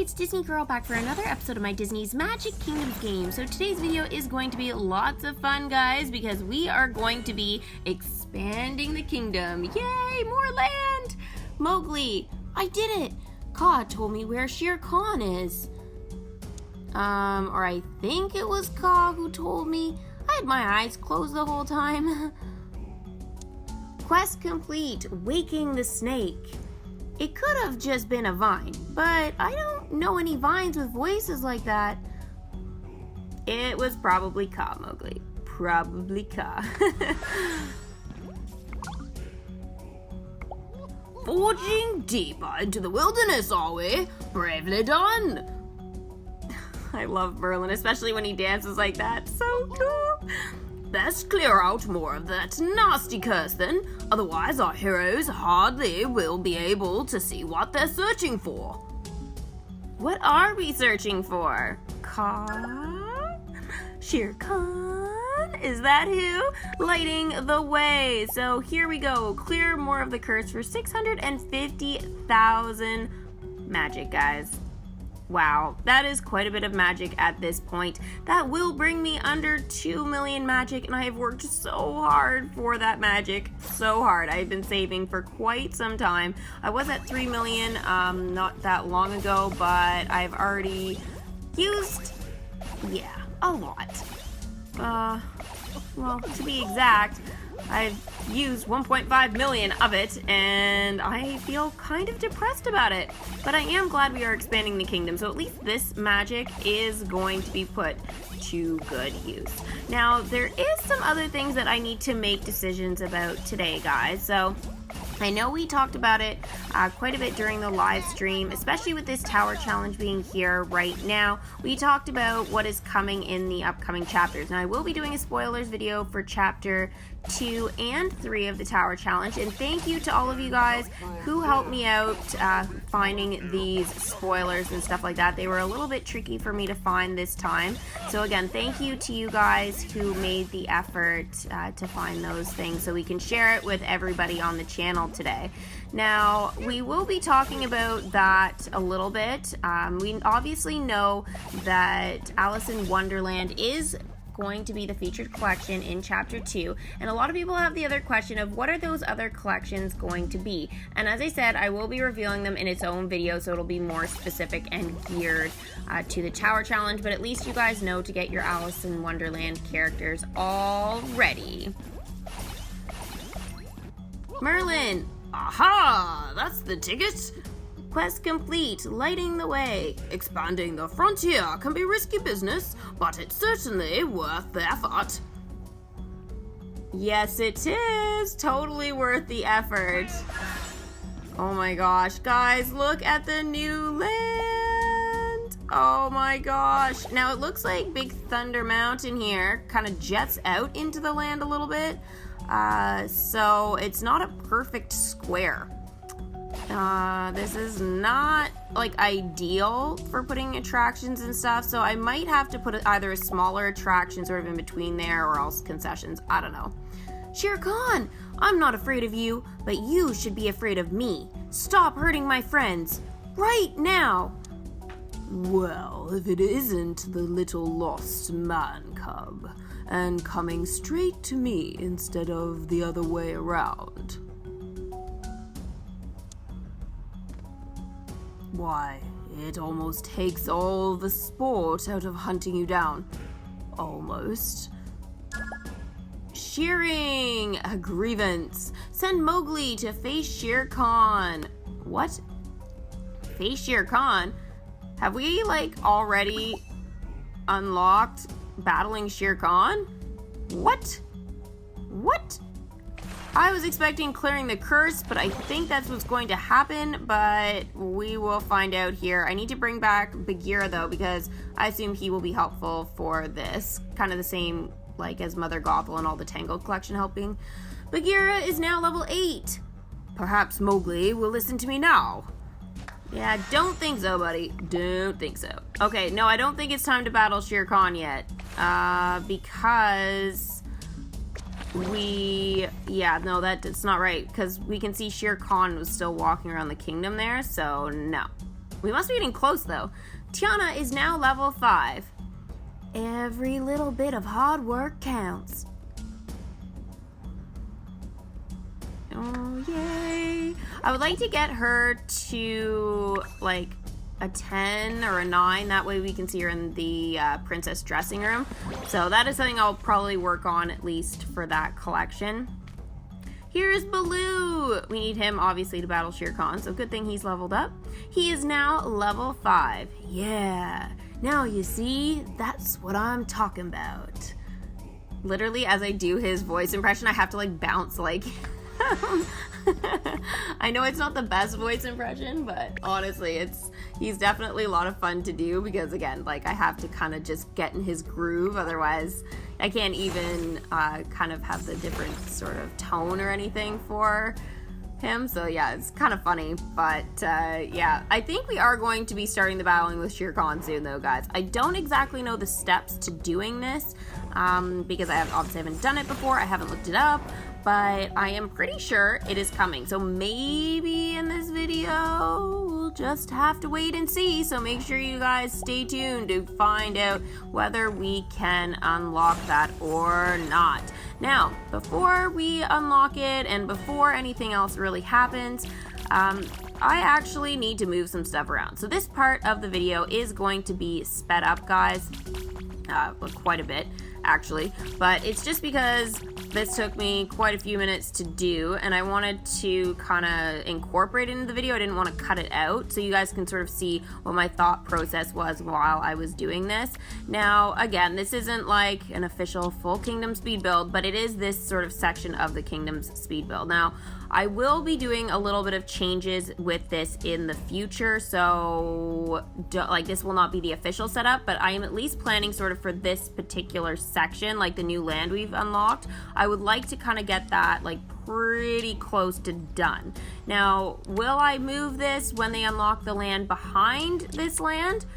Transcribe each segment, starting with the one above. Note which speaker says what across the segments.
Speaker 1: it's Disney Girl back for another episode of my Disney's Magic Kingdoms game. So today's video is going to be lots of fun, guys, because we are going to be expanding the kingdom. Yay, more land! Mowgli, I did it! Kaa told me where Shere Khan is. Or I think it was Kaa who told me. I had my eyes closed the whole time. Quest complete, waking the snake. It could have just been a vine, but I don't know any vines with voices like that. It was probably Kaa, Mowgli. Probably Kaa. Forging deeper into the wilderness, are we? Bravely done! I love Merlin, especially when he dances like that. So cool! Best clear out more of that nasty curse then, otherwise our heroes hardly will be able to see what they're searching for. What are we searching for? Kaa? Shere Khan? Is that who? Lighting the way. So here we go. Clear more of the curse for 650,000 magic, guys. Wow, that is quite a bit of magic at this point. That will bring me under 2 million magic, and I have worked so hard for that magic. So hard. I've been saving for quite some time. I was at 3 million not that long ago, but I've already used, a lot. Well, to be exact, I've used 1.5 million of it, and I feel kind of depressed about it. But I am glad we are expanding the kingdom, so at least this magic is going to be put to good use. Now, there is some other things that I need to make decisions about today, guys. So I know we talked about it quite a bit during the live stream, especially with this tower challenge being here right now. We talked about what is coming in the upcoming chapters. Now, I will be doing a spoilers video for chapter 2 and 3 of the tower challenge, and thank you to all of you guys who helped me out finding these spoilers and stuff like that. They were a little bit tricky for me to find this time, so again, thank you to you guys who made the effort to find those things so we can share it with everybody on the channel today. Now, we will be talking about that a little bit. We obviously know that Alice in Wonderland is going to be the featured collection in chapter 2, and a lot of people have the other question of what are those other collections going to be, and as I said, I will be revealing them in its own video, so it'll be more specific and geared to the tower challenge, but at least you guys know to get your Alice in Wonderland characters all ready. Merlin! Aha! That's the ticket! Quest complete, lighting the way. Expanding the frontier can be risky business, but it's certainly worth the effort. Yes, it is. Totally worth the effort. Oh my gosh, guys, look at the new land. Oh my gosh. Now, it looks like Big Thunder Mountain here kind of jets out into the land a little bit. So it's not a perfect square. This is not like ideal for putting attractions and stuff, so I might have to put either a smaller attraction sort of in between there or else concessions. I don't know. Shere Khan, I'm not afraid of you, but you should be afraid of me. Stop hurting my friends right now. Well, if it isn't the little lost man cub, and coming straight to me instead of the other way around. Why, it almost takes all the sport out of hunting you down. Almost. Shearing! A grievance. Send Mowgli to face Shere Khan. What? Face Shere Khan? Have we, already unlocked battling Shere Khan? What? What? I was expecting clearing the curse, but I think that's what's going to happen, but we will find out here. I need to bring back Bagheera, though, because I assume he will be helpful for this. Kind of the same, as Mother Gothel and all the Tangled collection helping. Bagheera is now level 8. Perhaps Mowgli will listen to me now. Yeah, don't think so, buddy. Don't think so. Okay, no, I don't think it's time to battle Shere Khan yet. Because that's not right, because we can see Shere Khan was still walking around the kingdom there, so no. We must be getting close, though. Tiana is now level 5. Every little bit of hard work counts. Oh, yay. I would like to get her to, like, a 10 or a 9. That way we can see her in the princess dressing room. So that is something I'll probably work on, at least for that collection. Here's Baloo. We need him, obviously, to battle Shere Khan, so good thing he's leveled up. He is now level 5. Yeah. Now you see, that's what I'm talking about. Literally, as I do his voice impression, I have to, like, bounce, like... I know it's not the best voice impression, but honestly, he's definitely a lot of fun to do because, again, like, I have to kind of just get in his groove, otherwise I can't even kind of have the different sort of tone or anything for him. So yeah, it's kind of funny, but yeah, I think we are going to be starting the battling with Shere Khan soon, though, guys. I don't exactly know the steps to doing this because I obviously haven't done it before. I haven't looked it up, but I am pretty sure it is coming. So maybe in this video, we'll just have to wait and see. So make sure you guys stay tuned to find out whether we can unlock that or not. Now, before we unlock it and before anything else really happens, I actually need to move some stuff around. So this part of the video is going to be sped up, guys, quite a bit, actually, but it's just because this took me quite a few minutes to do, and I wanted to kind of incorporate it into the video. I didn't want to cut it out, so you guys can sort of see what my thought process was while I was doing this. Now, again, this isn't like an official full Kingdom speed build, but it is this sort of section of the Kingdom's speed build. Now, I will be doing a little bit of changes with this in the future, so like this will not be the official setup, but I am at least planning sort of for this particular section, like the new land we've unlocked. I would like to kind of get that like pretty close to done. Now, will I move this when they unlock the land behind this land?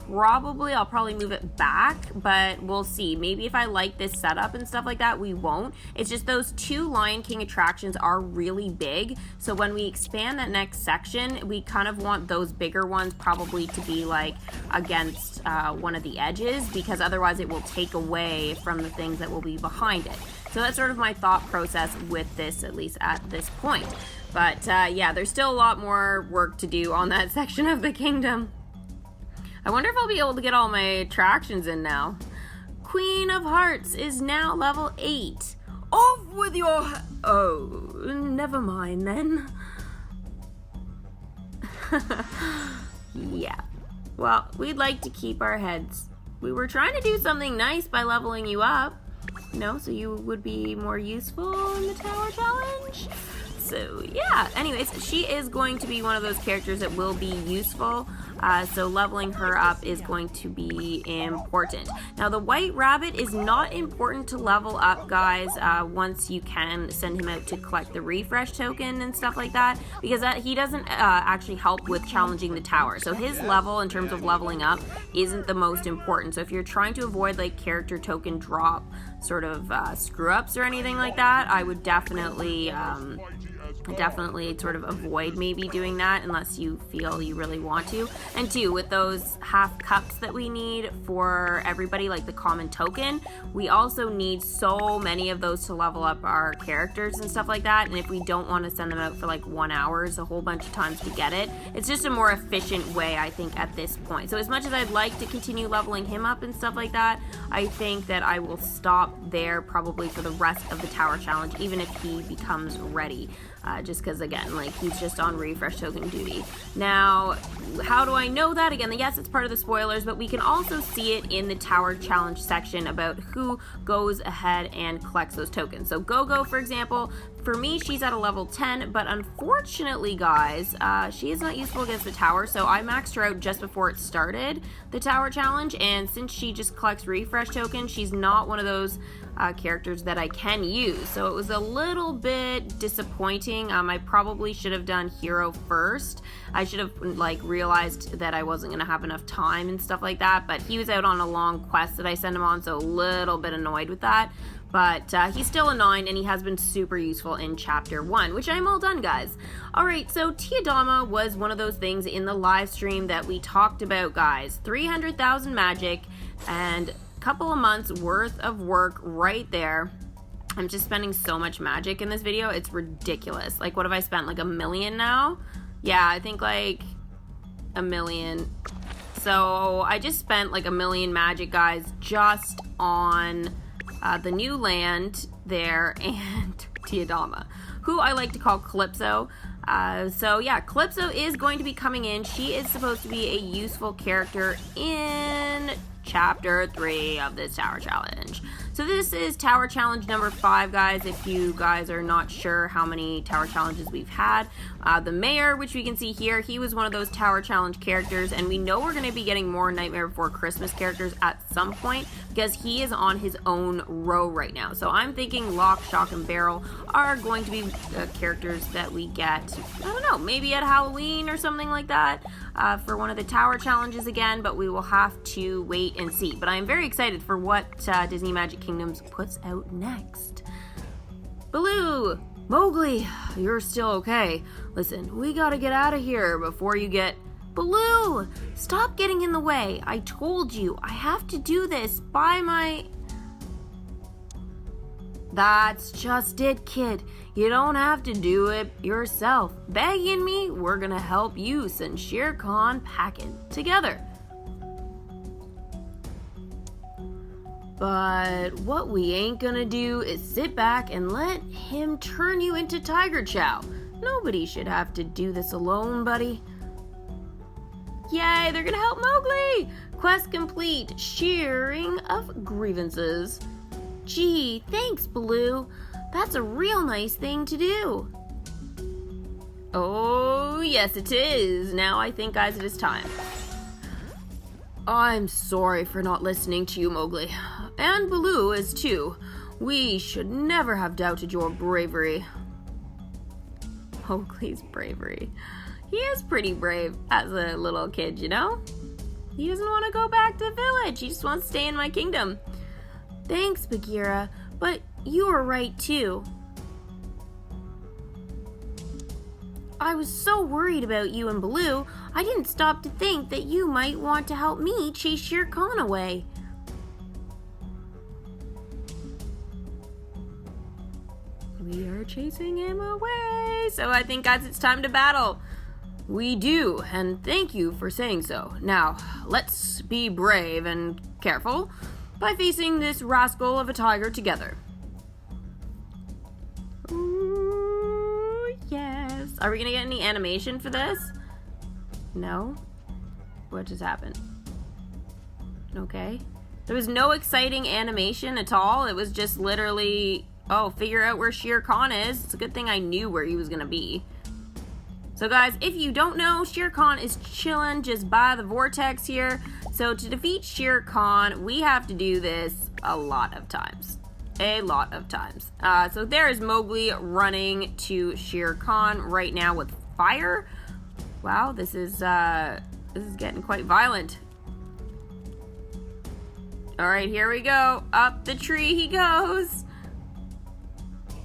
Speaker 1: Probably. I'll probably move it back, but we'll see. Maybe if I like this setup and stuff like that, we won't. It's just those two Lion King attractions are really big, so when we expand that next section, we kind of want those bigger ones probably to be like against one of the edges, because otherwise it will take away from the things that will be behind it. So that's sort of my thought process with this, at least at this point. But yeah, there's still a lot more work to do on that section of the kingdom. I wonder if I'll be able to get all my attractions in now. Queen of Hearts is now level 8. Off with your... Oh, never mind then. Yeah. Well, we'd like to keep our heads. We were trying to do something nice by leveling you up, you know, so you would be more useful in the tower challenge. So yeah, anyways, she is going to be one of those characters that will be useful, so leveling her up is going to be important. Now, the White Rabbit is not important to level up, guys, once you can send him out to collect the refresh token and stuff like that, because he doesn't actually help with challenging the tower. So his level in terms of leveling up isn't the most important. So if you're trying to avoid like character token drop sort of screw-ups or anything like that, I would definitely sort of avoid maybe doing that unless you feel you really want to. And two, with those half cups that we need for everybody, like the common token, we also need so many of those to level up our characters and stuff like that. And if we don't want to send them out for like 1 hour a whole bunch of times to get it, it's just a more efficient way, I think, at this point. So as much as I'd like to continue leveling him up and stuff like that, I think that I will stop there probably for the rest of the tower challenge, even if he becomes ready. Just because, again, like, he's just on refresh token duty. Now, how do I know that? Again, yes, it's part of the spoilers, but we can also see it in the tower challenge section about who goes ahead and collects those tokens. So Go-Go, for example, for me, she's at a level 10, but unfortunately, guys, she is not useful against the tower, so I maxed her out just before it started, the tower challenge, and since she just collects refresh tokens, she's not one of those characters that I can use, so it was a little bit disappointing. I probably should have done hero first. I should have like realized that I wasn't gonna have enough time and stuff like that, but he was out on a long quest that I sent him on, so a little bit annoyed with that. But he's still a 9, and he has been super useful in Chapter 1, which I'm all done, guys. Alright, so Tiadama was one of those things in the live stream that we talked about, guys. 300,000 magic, and a couple of months worth of work right there. I'm just spending so much magic in this video, it's ridiculous. Like, what have I spent, like $1 million now? Yeah, I think like $1 million. So I just spent like $1 million magic, guys, just on the new land there and Tiadama, who I like to call Calypso. So yeah, Calypso is going to be coming in. She is supposed to be a useful character in Chapter 3 of this Tower Challenge. So this is Tower Challenge number 5, guys, if you guys are not sure how many Tower Challenges we've had. The Mayor, which we can see here, he was one of those Tower Challenge characters, and we know we're going to be getting more Nightmare Before Christmas characters at some point, because he is on his own row right now. So I'm thinking Lock, Shock, and Barrel are going to be characters that we get, I don't know, maybe at Halloween or something like that, for one of the Tower Challenges again, but we will have to wait and see. But I am very excited for what Disney Magic Kingdoms puts out next. Baloo! Mowgli! You're still okay. Listen, we gotta get out of here before you get... Baloo! Stop getting in the way! I told you, I have to do this by my... That's just it, kid. You don't have to do it yourself. Begging me, we're gonna help you send Shere Khan packing together. But what we ain't gonna do is sit back and let him turn you into Tiger Chow. Nobody should have to do this alone, buddy. Yay, they're gonna help Mowgli! Quest complete, shearing of grievances. Gee, thanks, Baloo. That's a real nice thing to do. Oh, yes it is. Now I think, guys, it is time. I'm sorry for not listening to you, Mowgli. And Baloo is too. We should never have doubted your bravery. Mowgli's bravery. He is pretty brave as a little kid, you know? He doesn't want to go back to the village. He just wants to stay in my kingdom. Thanks, Bagheera, but you were right too. I was so worried about you and Baloo, I didn't stop to think that you might want to help me chase Shere Khan away. We are chasing him away. So I think, guys, it's time to battle. We do, and thank you for saying so. Now, let's be brave and careful by facing this rascal of a tiger together. Ooh, yes. Are we gonna get any animation for this? No? What just happened? Okay. There was no exciting animation at all. It was just literally, oh, figure out where Shere Khan is. It's a good thing I knew where he was gonna be. So guys, if you don't know, Shere Khan is chilling just by the vortex here. So to defeat Shere Khan, we have to do this a lot of times. A lot of times. So there is Mowgli running to Shere Khan right now with fire. Wow, this is getting quite violent. All right, here we go. Up the tree he goes.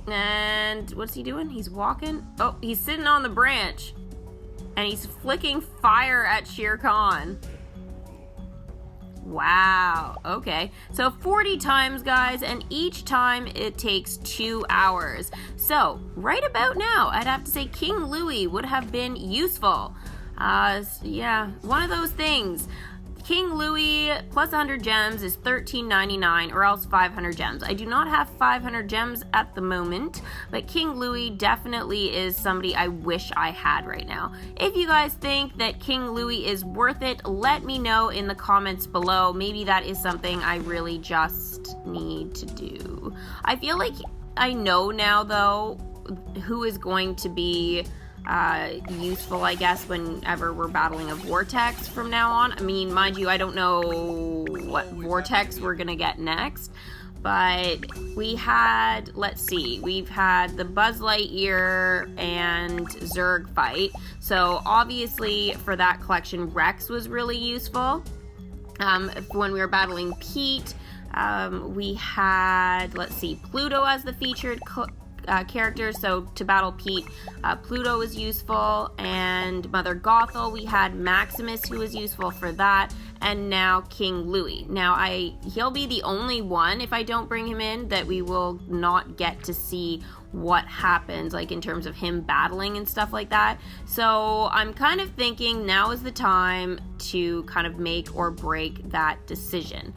Speaker 1: And what's he doing? He's walking. Oh, he's sitting on the branch. And he's flicking fire at Shere Khan. Wow. Okay. So 40 times, guys, and each time it takes 2 hours. So right about now, I'd have to say King Louie would have been useful. Yeah, one of those things. King Louie plus 100 gems is $13.99 or else 500 gems. I do not have 500 gems at the moment, but King Louie definitely is somebody I wish I had right now. If you guys think that King Louie is worth it, let me know in the comments below. Maybe that is something I really just need to do. I feel like I know now, though, who is going to be useful, I guess, whenever we're battling a vortex from now on. I mean, mind you, I don't know what vortex we're gonna get next, but we had, let's see, we've had the Buzz Lightyear and Zurg fight, so obviously for that collection Rex was really useful. When we were battling Pete, We had, let's see, Pluto as the featured character, so to battle Pete, Pluto was useful, and Mother Gothel, we had Maximus, who was useful for that, and now King Louis. Now, he'll be the only one, if I don't bring him in, that we will not get to see what happens, like in terms of him battling and stuff like that. So I'm kind of thinking now is the time to kind of make or break that decision.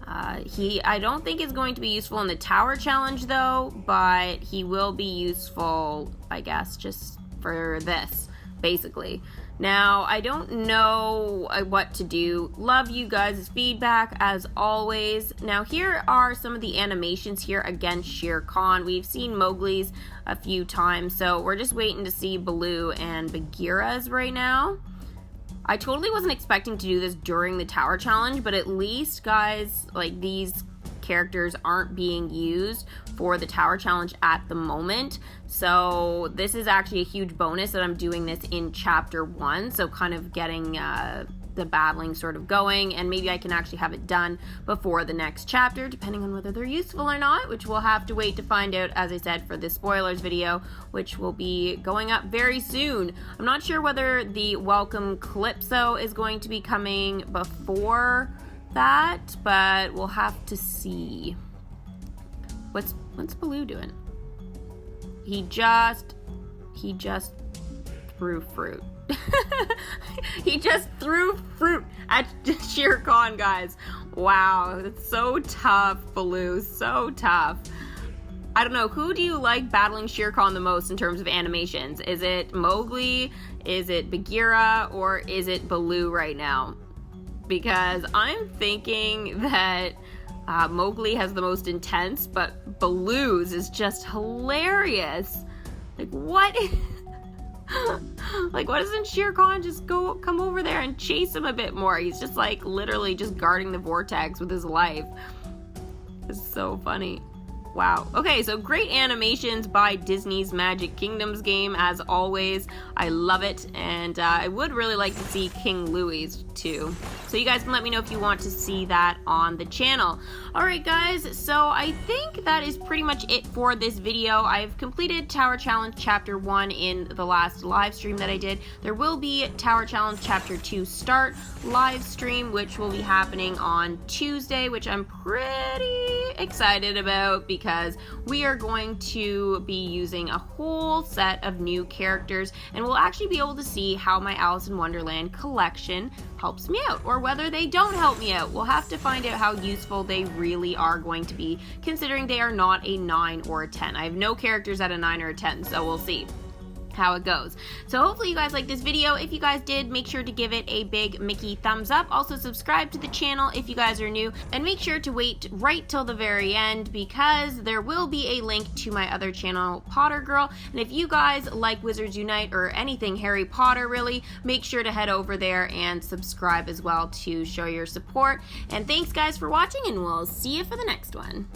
Speaker 1: I don't think is going to be useful in the tower challenge though, but he will be useful, I guess, just for this, basically. Now, I don't know what to do. Love you guys' feedback as always. Now, here are some of the animations here against Shere Khan. We've seen Mowgli's a few times, so we're just waiting to see Baloo and Bagheera's right now. I totally wasn't expecting to do this during the tower challenge, but at least, guys, like, these characters aren't being used for the tower challenge at the moment. So this is actually a huge bonus that I'm doing this in chapter 1, so kind of getting the battling sort of going, and maybe I can actually have it done before the next chapter, depending on whether they're useful or not, which we'll have to wait to find out, as I said, for the spoilers video, which will be going up very soon. I'm not sure whether the welcome Calypso is going to be coming before that, but we'll have to see. What's Baloo doing? He just threw fruit. He just threw fruit at Shere Khan, guys. Wow, that's so tough, Baloo. So tough. I don't know, who do you like battling Shere Khan the most in terms of animations? Is it Mowgli? Is it Bagheera? Or is it Baloo right now? Because I'm thinking that Mowgli has the most intense, but Baloo's is just hilarious. Like, what? Like, why doesn't Shere Khan just come over there and chase him a bit more? He's just like literally just guarding the vortex with his life. It's so funny. Wow. Okay, so great animations by Disney's Magic Kingdoms game, as always. I love it, and I would really like to see King Louis too. So you guys can let me know if you want to see that on the channel. Alright guys, so I think that is pretty much it for this video. I've completed Tower Challenge Chapter 1 in the last live stream that I did. There will be Tower Challenge Chapter 2 Start live stream, which will be happening on Tuesday, which I'm pretty excited about because we are going to be using a whole set of new characters, and we'll actually be able to see how my Alice in Wonderland collection helps me out, or whether they don't help me out. We'll have to find out how useful they really are going to be, considering they are not a 9 or a 10. I have no characters at a 9 or a 10, so we'll see how it goes. So hopefully you guys liked this video. If you guys did, make sure to give it a big Mickey thumbs up. Also subscribe to the channel if you guys are new, and make sure to wait right till the very end because there will be a link to my other channel, Potter Girl. And if you guys like Wizards Unite or anything Harry Potter really, make sure to head over there and subscribe as well to show your support. And thanks guys for watching, and we'll see you for the next one.